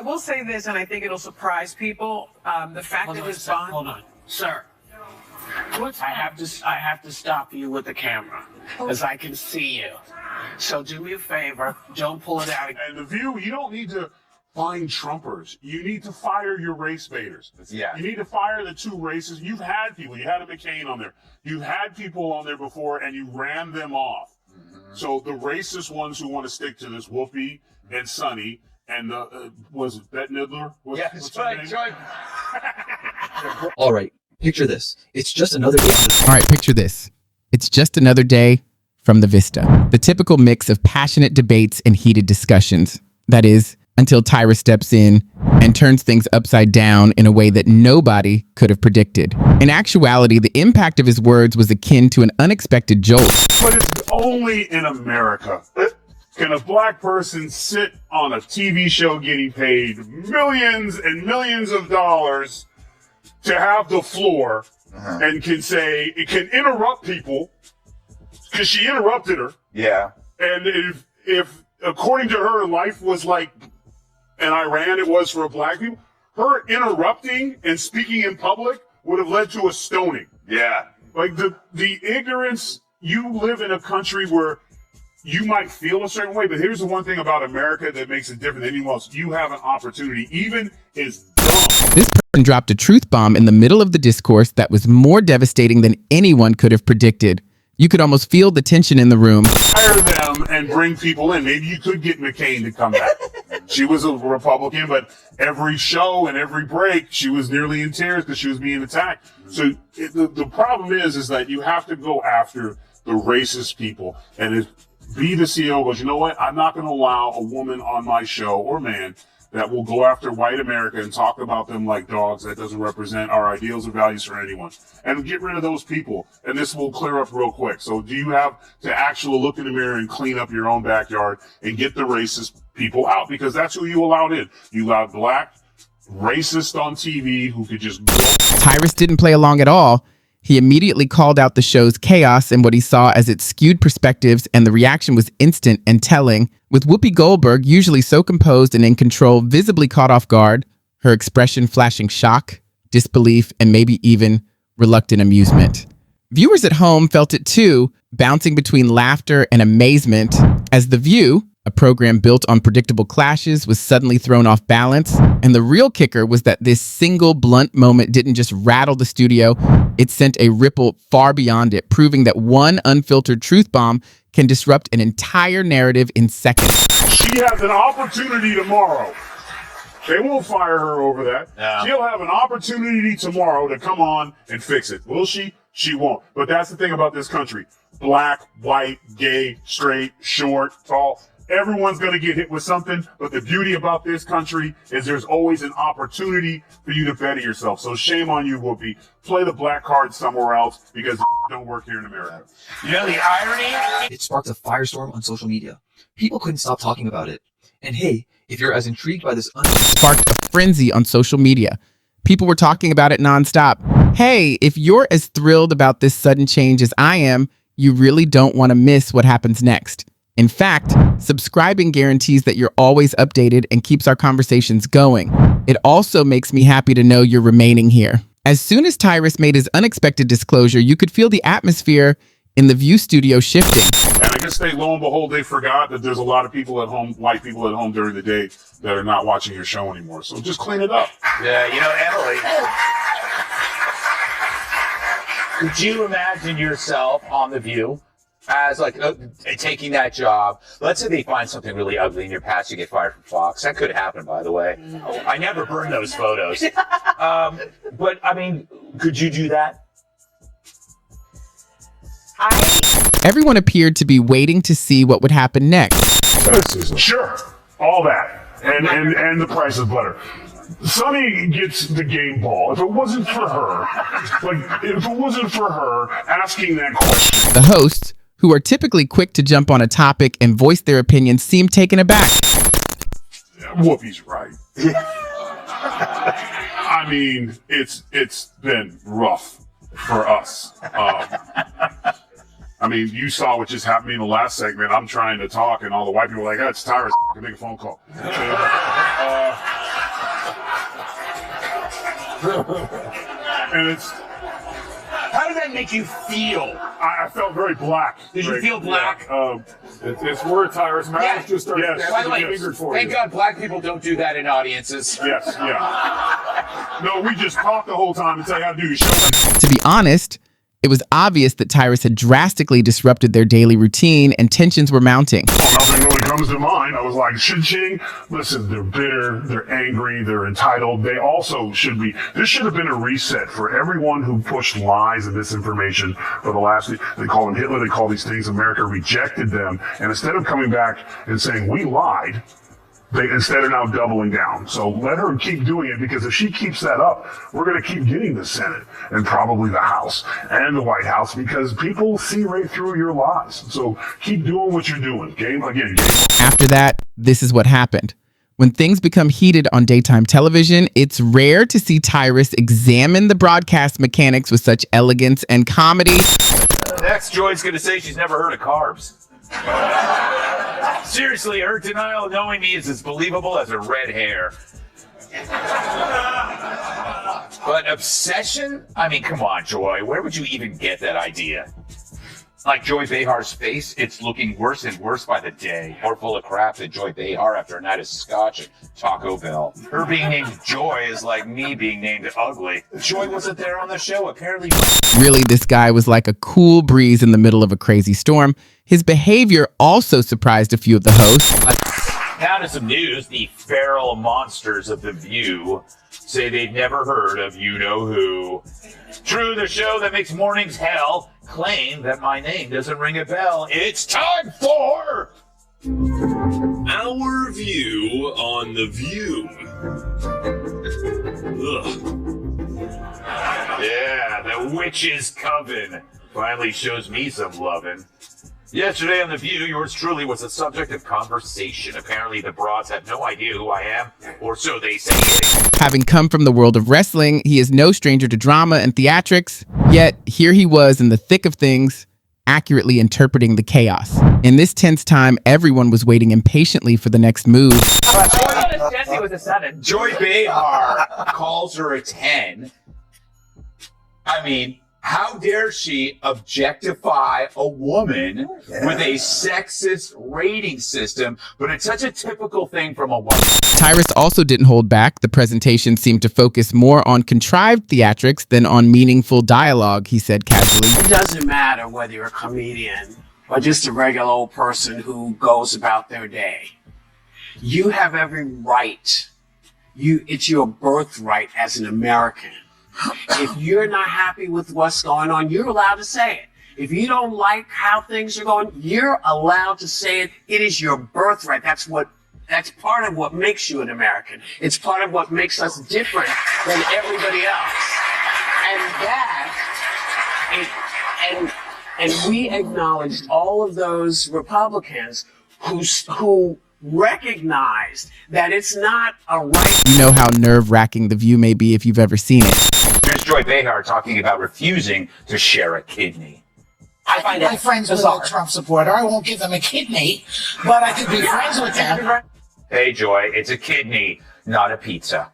I will say this, and I think it'll surprise people. The fact that his bond. Hold on, sir. I have to stop you with the camera, because I can see you. So do me a favor, don't pull it out. And The View, you don't need to find Trumpers. You need to fire your race baiters. Yeah. You need to fire the two races. You've had people. You had a McCain on there. You've had people on there before, and you ran them off. Mm-hmm. So the racist ones who want to stick to this, Whoopi and Sonny, and was it Bette Midler? Yes, right. All right, picture this. It's just another day. All right, picture this. It's just another day from the Vista. The typical mix of passionate debates and heated discussions. That is, until Tyrus steps in and turns things upside down in a way that nobody could have predicted. In actuality, the impact of his words was akin to an unexpected jolt. But it's only in America. Can a black person sit on a TV show getting paid millions and millions of dollars to have the floor and can say, it can interrupt people because she interrupted her. Yeah. And if according to her, life was like in Iran, it was for black people, her interrupting and speaking in public would have led to a stoning. Yeah. Like the ignorance, you live in a country where you might feel a certain way, but here's the one thing about America that makes it different than anyone else. You have an opportunity, even as dumb. This person dropped a truth bomb in the middle of the discourse that was more devastating than anyone could have predicted. You could almost feel the tension in the room. Hire them and bring people in. Maybe you could get McCain to come back. She was a Republican, but every show and every break, she was nearly in tears because she was being attacked. So the problem is that you have to go after the racist people. And be the CEO goes, you know what? I'm not going to allow a woman on my show or man that will go after white America and talk about them like dogs. That doesn't represent our ideals or values for anyone. And get rid of those people. And this will clear up real quick. So do you have to actually look in the mirror and clean up your own backyard and get the racist people out? Because that's who you allowed in. You allowed black, racist on TV who could just go. Tyrus didn't play along at all. He immediately called out the show's chaos and what he saw as its skewed perspectives, and the reaction was instant and telling. With Whoopi Goldberg, usually so composed and in control, visibly caught off guard, her expression flashing shock, disbelief, and maybe even reluctant amusement. Viewers at home felt it too, bouncing between laughter and amazement as The View, a program built on predictable clashes, was suddenly thrown off balance. And the real kicker was that this single blunt moment didn't just rattle the studio, it sent a ripple far beyond it, proving that one unfiltered truth bomb can disrupt an entire narrative in seconds. She has an opportunity tomorrow. They won't fire her over that. No. She'll have an opportunity tomorrow to come on and fix it. Will she? She won't. But that's the thing about this country. Black, white, gay, straight, short, tall. Everyone's going to get hit with something, but the beauty about this country is there's always an opportunity for you to better yourself. So shame on you, Whoopi. Play the black card somewhere else because don't work here in America. You know the irony? It sparked a firestorm on social media. People couldn't stop talking about it. And hey, if you're as intrigued by this Sparked a frenzy on social media. People were talking about it nonstop. Hey, if you're as thrilled about this sudden change as I am, you really don't want to miss what happens next. In fact, subscribing guarantees that you're always updated and keeps our conversations going. It also makes me happy to know you're remaining here. As soon as Tyrus made his unexpected disclosure, you could feel the atmosphere in the View studio shifting. And I guess lo and behold, they forgot that there's a lot of people at home, white people at home during the day that are not watching your show anymore. So just clean it up. Yeah, you know, Emily, could you imagine yourself on The View as like taking that job? Let's say they find something really ugly in your past, you get fired from Fox. That could happen, by the way. I never burn those photos. But I mean, could you do that? Everyone appeared to be waiting to see what would happen next. Sure, all that, and the price of butter. Sonny gets the game ball. If it wasn't for her, asking that question. The hosts, who are typically quick to jump on a topic and voice their opinions, seemed taken aback. Whoopi's right. I mean, it's been rough for us. I mean, you saw what just happened in the last segment. I'm trying to talk, and all the white people are like, "Oh, it's Tyrus. I can make a phone call." And it's, How did that make you feel? I felt very black. Did you feel black? Yeah. It's where Tyrus Matters just started Yes. By the way, fingers for thank you. God black people don't do that in audiences. Yes, yeah. No, we just talk the whole time and tell you how to do your show. To be honest, it was obvious that Tyrus had drastically disrupted their daily routine and tensions were mounting. Well, nothing really comes to mind. I was like, ching. Listen, they're bitter, they're angry, they're entitled. They also should be. This should have been a reset for everyone who pushed lies and misinformation for the last. They call them Hitler. They call these things. America rejected them, and instead of coming back and saying we lied, they instead are now doubling down. So let her keep doing it, because if she keeps that up, we're going to keep getting the Senate and probably the House and the White House, because people see right through your lies. So keep doing what you're doing. Game. After that, this is what happened. When things become heated on daytime television, it's rare to see Tyrus examine the broadcast mechanics with such elegance and comedy. Next, Joy's going to say she's never heard of carbs. Seriously, her denial of knowing me is as believable as her red hair. But obsession? I mean, come on, Joy. Where would you even get that idea? Like Joy Behar's face, it's looking worse and worse by the day. More full of crap than Joy Behar after a night of scotch and Taco Bell. Her being named Joy is like me being named Ugly. Joy wasn't there on the show, apparently. Really, this guy was like a cool breeze in the middle of a crazy storm. His behavior also surprised a few of the hosts. Now to some news. The feral monsters of The View say they've never heard of you-know-who. True, the show that makes mornings hell claim that my name doesn't ring a bell. It's time for... Our view on The View. Ugh. Yeah, the witch's coven finally shows me some lovin'. Yesterday on The View, yours truly was the subject of conversation. Apparently the broads have no idea who I am, or so they say. Having come from the world of wrestling, he is no stranger to drama and theatrics. Yet, here he was in the thick of things, accurately interpreting the chaos. In this tense time, everyone was waiting impatiently for the next move. Jesse was a 7. Joy Behar calls her a 10. I mean, how dare she objectify a woman with a sexist rating system, but it's such a typical thing from a woman. Tyrus also didn't hold back. The presentation seemed to focus more on contrived theatrics than on meaningful dialogue, he said casually. It doesn't matter whether you're a comedian or just a regular old person who goes about their day. You have every right. It's your birthright as an American. If you're not happy with what's going on, you're allowed to say it. If you don't like how things are going, you're allowed to say it. It is your birthright. That's part of what makes you an American. It's part of what makes us different than everybody else. And we acknowledged all of those Republicans who recognized that it's not a right. You know how nerve-wracking The View may be if you've ever seen it. Here's Joy Behar talking about refusing to share a kidney. I find my friends with a Trump supporter. I won't give them a kidney, but I could be friends with them. Hey, Joy, it's a kidney, not a pizza.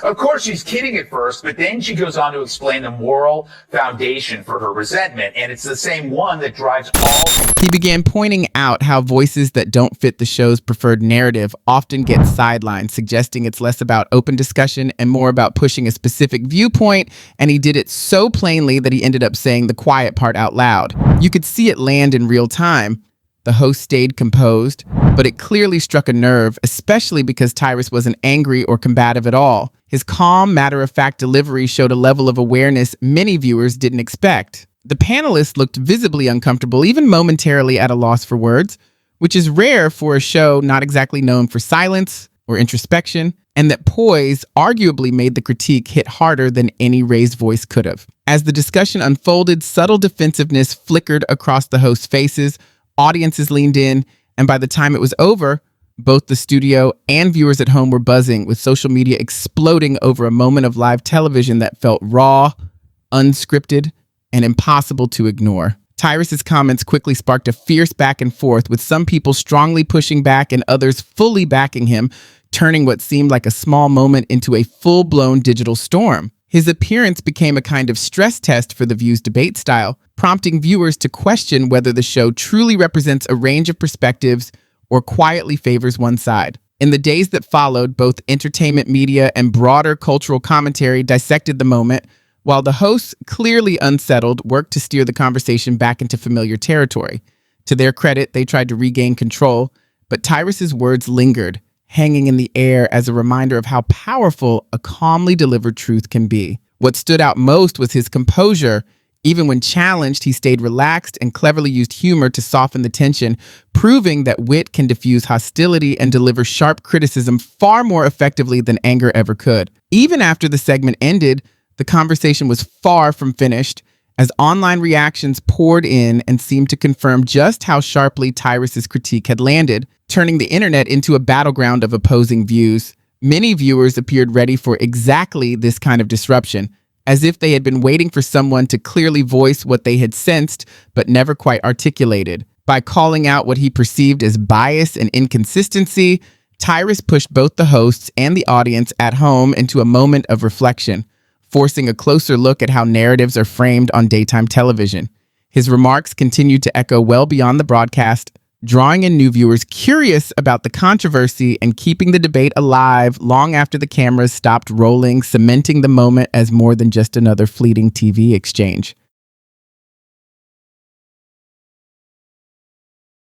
Of course, she's kidding at first, but then she goes on to explain the moral foundation for her resentment, and it's the same one that drives all... He began pointing out how voices that don't fit the show's preferred narrative often get sidelined, suggesting it's less about open discussion and more about pushing a specific viewpoint, and he did it so plainly that he ended up saying the quiet part out loud. You could see it land in real time. The host stayed composed, but it clearly struck a nerve, especially because Tyrus wasn't angry or combative at all. His calm, matter-of-fact delivery showed a level of awareness many viewers didn't expect. The panelists looked visibly uncomfortable, even momentarily at a loss for words, which is rare for a show not exactly known for silence or introspection, and that poise arguably made the critique hit harder than any raised voice could have. As the discussion unfolded, subtle defensiveness flickered across the hosts' faces, audiences leaned in, and by the time it was over, both the studio and viewers at home were buzzing, with social media exploding over a moment of live television that felt raw, unscripted, and impossible to ignore. Tyrus's comments quickly sparked a fierce back and forth, with some people strongly pushing back and others fully backing him, turning what seemed like a small moment into a full-blown digital storm. His appearance became a kind of stress test for The View's debate style, prompting viewers to question whether the show truly represents a range of perspectives or quietly favors one side. In the days that followed, both entertainment media and broader cultural commentary dissected the moment, while the hosts, clearly unsettled, worked to steer the conversation back into familiar territory. To their credit, they tried to regain control, but Tyrus's words lingered, hanging in the air as a reminder of how powerful a calmly delivered truth can be. What stood out most was his composure. Even when challenged, he stayed relaxed and cleverly used humor to soften the tension, proving that wit can diffuse hostility and deliver sharp criticism far more effectively than anger ever could. Even after the segment ended, the conversation was far from finished, as online reactions poured in and seemed to confirm just how sharply Tyrus's critique had landed, turning the internet into a battleground of opposing views. Many viewers appeared ready for exactly this kind of disruption, as if they had been waiting for someone to clearly voice what they had sensed but never quite articulated. By calling out what he perceived as bias and inconsistency, Tyrus pushed both the hosts and the audience at home into a moment of reflection, forcing a closer look at how narratives are framed on daytime television. His remarks continued to echo well beyond the broadcast, drawing in new viewers curious about the controversy and keeping the debate alive long after the cameras stopped rolling, cementing the moment as more than just another fleeting TV exchange.